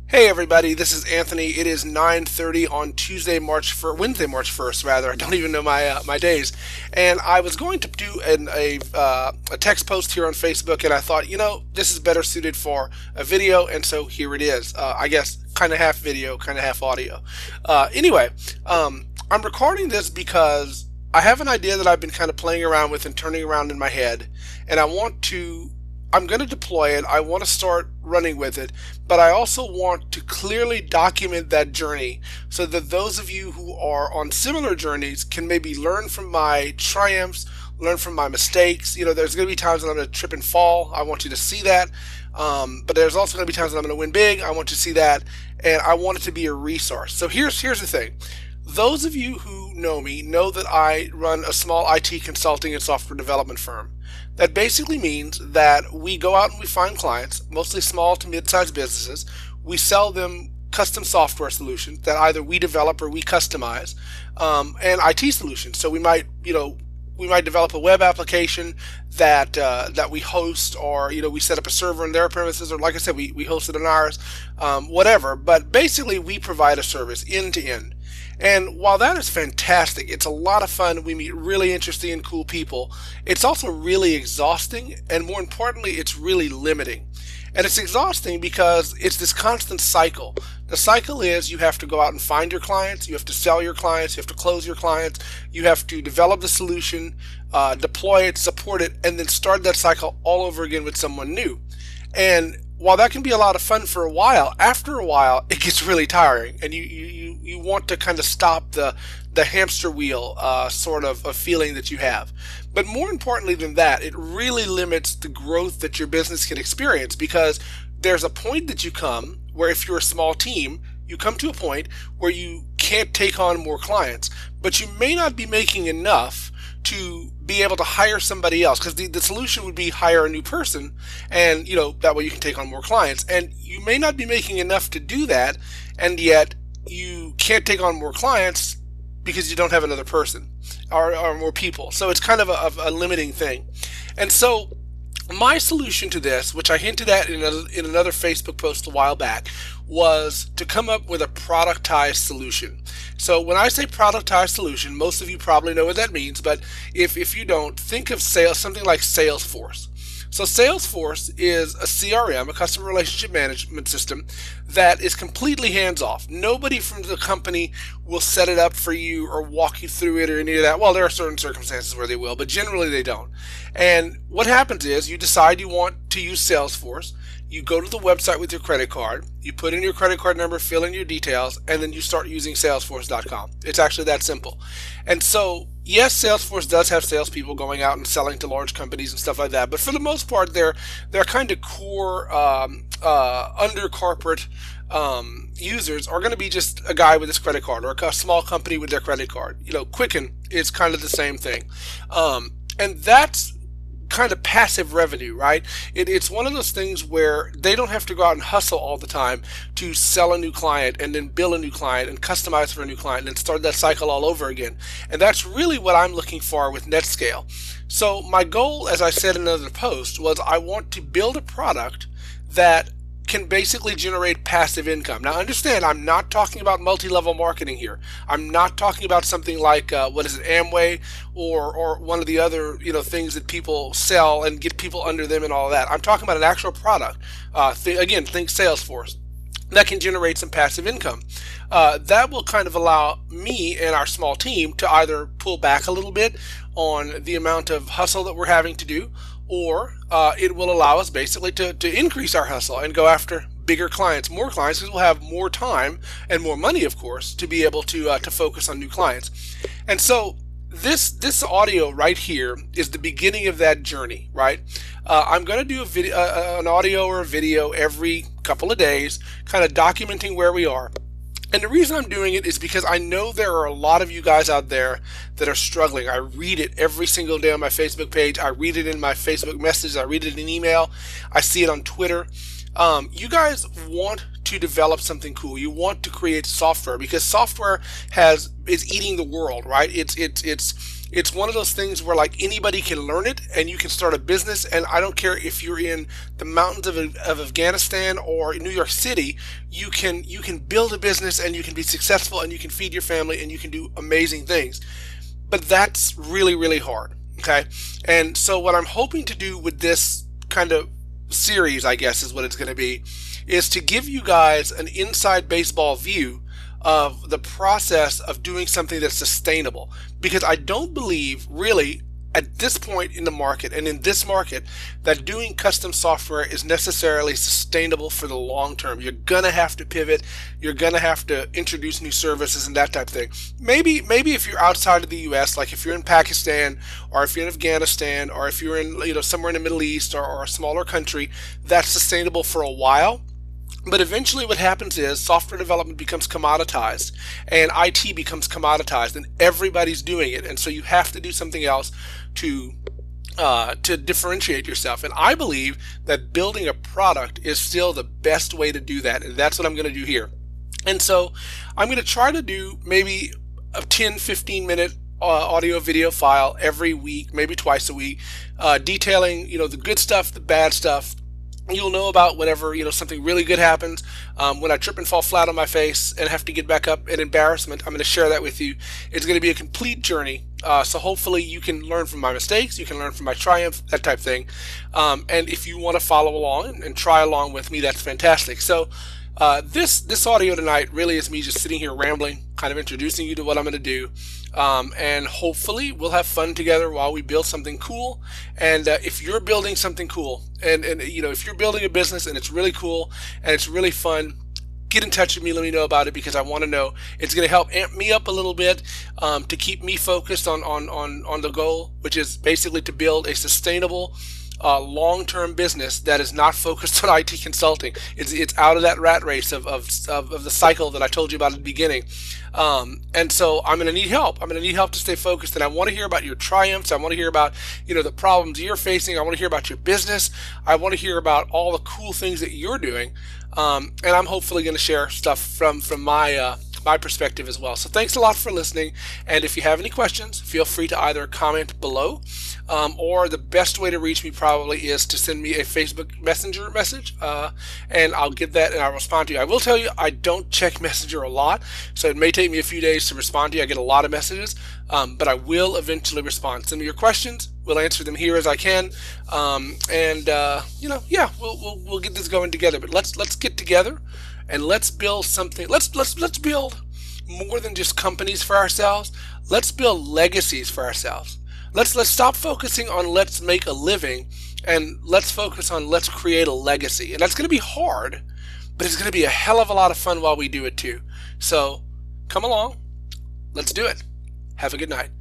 Hey everybody, this is Anthony. It is 9:30 on Wednesday, March 1st, rather. I don't even know my days. And I was going to do a text post here on Facebook, and I thought, this is better suited for a video, and so here it is. I guess kind of half video, kind of half audio. Anyway, I'm recording this because I have an idea that I've been kind of playing around with and turning around in my head, and I'm going to deploy it. I want to start running with it, but I also want to clearly document that journey so that those of you who are on similar journeys can maybe learn from my triumphs, learn from my mistakes. There's going to be times that I'm going to trip and fall. I want you to see that. But there's also going to be times that I'm going to win big. I want you to see that, and I want it to be a resource. So here's the thing. Those of you who know me know that I run a small IT consulting and software development firm. That basically means that we go out and we find clients, mostly small to mid-sized businesses. We sell them custom software solutions that either we develop or we customize, and IT solutions. So we might develop a web application that we host, or we set up a server on their premises, or like I said, we host it on ours, whatever. But basically, we provide a service end to end. And while that is fantastic, it's a lot of fun. We meet really interesting and cool people. It's also really exhausting, and more importantly, it's really limiting. And it's exhausting because it's this constant cycle. The cycle is you have to go out and find your clients, you have to sell your clients, you have to close your clients, you have to develop the solution, deploy it, support it, and then start that cycle all over again with someone new. And while that can be a lot of fun for a while, after a while it gets really tiring, and you want to kind of stop the hamster wheel sort of a feeling that you have. But more importantly than that, it really limits the growth that your business can experience, because there's a point that you come where, if you're a small team, you come to a point where you can't take on more clients, but you may not be making enough to be able to hire somebody else, because the solution would be hire a new person, and that way you can take on more clients, and you may not be making enough to do that, and yet you can't take on more clients because you don't have another person, or more people. So it's kind of a limiting thing. And so my solution to this, which I hinted at in another Facebook post a while back, was to come up with a productized solution. So when I say productized solution, most of you probably know what that means, but if you don't, think of something like Salesforce. So Salesforce is a CRM, a customer relationship management system, that is completely hands-off. Nobody from the company will set it up for you or walk you through it or any of that. Well, there are certain circumstances where they will, but generally they don't. And what happens is you decide you want to use Salesforce. You go to the website with your credit card, you put in your credit card number, fill in your details, and then you start using Salesforce.com. It's actually that simple. And so, yes, Salesforce does have salespeople going out and selling to large companies and stuff like that, but for the most part, they're kind of core under corporate users are going to be just a guy with his credit card, or a small company with their credit card. Quicken is kind of the same thing, and that's kind of passive revenue, right? It's one of those things where they don't have to go out and hustle all the time to sell a new client and then bill a new client and customize for a new client and start that cycle all over again. And that's really what I'm looking for with NetScale. So my goal, as I said in another post, was I want to build a product that can basically generate passive income. Now understand, I'm not talking about multi-level marketing here. I'm not talking about something like Amway, or one of the other things that people sell and get people under them and all of that. I'm talking about an actual product. Again, think Salesforce, that can generate some passive income. That will kind of allow me and our small team to either pull back a little bit on the amount of hustle that we're having to do, or it will allow us basically to increase our hustle and go after bigger clients, more clients, because we'll have more time and more money, of course, to be able to focus on new clients. And so this audio right here is the beginning of that journey, right? I'm going to do an audio or a video every couple of days, kind of documenting where we are. And the reason I'm doing it is because I know there are a lot of you guys out there that are struggling. I read it every single day on my Facebook page. I read it in my Facebook messages. I read it in email. I see it on Twitter. You guys want to develop something cool. You want to create software, because software is eating the world, right? It's It's one of those things where like anybody can learn it and you can start a business. And I don't care if you're in the mountains of Afghanistan or New York City, you can build a business and you can be successful and you can feed your family and you can do amazing things. But that's really, really hard. Okay. And so what I'm hoping to do with this kind of series, I guess is what it's going to be, is to give you guys an inside baseball view of the process of doing something that's sustainable. Because I don't believe really at this point in the market and in this market that doing custom software is necessarily sustainable for the long term. You're gonna have to pivot. You're gonna have to introduce new services and that type of thing. Maybe if you're outside of the U.S., like if you're in Pakistan or if you're in Afghanistan or if you're in somewhere in the Middle East or a smaller country, that's sustainable for a while. But eventually what happens is software development becomes commoditized and IT becomes commoditized and everybody's doing it. And so you have to do something else to differentiate yourself. And I believe that building a product is still the best way to do that. And that's what I'm going to do here. And so I'm going to try to do maybe a 10-15 minute audio video file every week, maybe twice a week, detailing, the good stuff, the bad stuff. You'll know about whenever something really good happens. When I trip and fall flat on my face and have to get back up in embarrassment, I'm going to share that with you. It's going to be a complete journey. So hopefully you can learn from my mistakes, you can learn from my triumph, that type of thing. And if you want to follow along and try along with me, that's fantastic. So this audio tonight really is me just sitting here rambling, kind of introducing you to what I'm going to do. And hopefully we'll have fun together while we build something cool. And if you're building something cool, and if you're building a business and it's really cool and it's really fun, get in touch with me. Let me know about it because I want to know. It's going to help amp me up a little bit to keep me focused on the goal, which is basically to build a sustainable long-term business that is not focused on IT consulting. It's out of that rat race of the cycle that I told you about at the beginning. And so I'm going to need help. I'm going to need help to stay focused. And I want to hear about your triumphs. I want to hear about, the problems you're facing. I want to hear about your business. I want to hear about all the cool things that you're doing. And I'm hopefully going to share stuff from my perspective as well. So thanks a lot for listening. And if you have any questions, feel free to either comment below, or the best way to reach me probably is to send me a Facebook Messenger message, and I'll get that and I'll respond to you. I will tell you, I don't check Messenger a lot, so it may take me a few days to respond to you. I get a lot of messages, but I will eventually respond. Send me your questions. We'll answer them here as I can, yeah, we'll get this going together. But let's get together and let's build something. Let's build more than just companies for ourselves. Let's build legacies for ourselves. Let's stop focusing on let's make a living and let's focus on let's create a legacy. And that's going to be hard, but it's going to be a hell of a lot of fun while we do it too. So come along. Let's do it. Have a good night.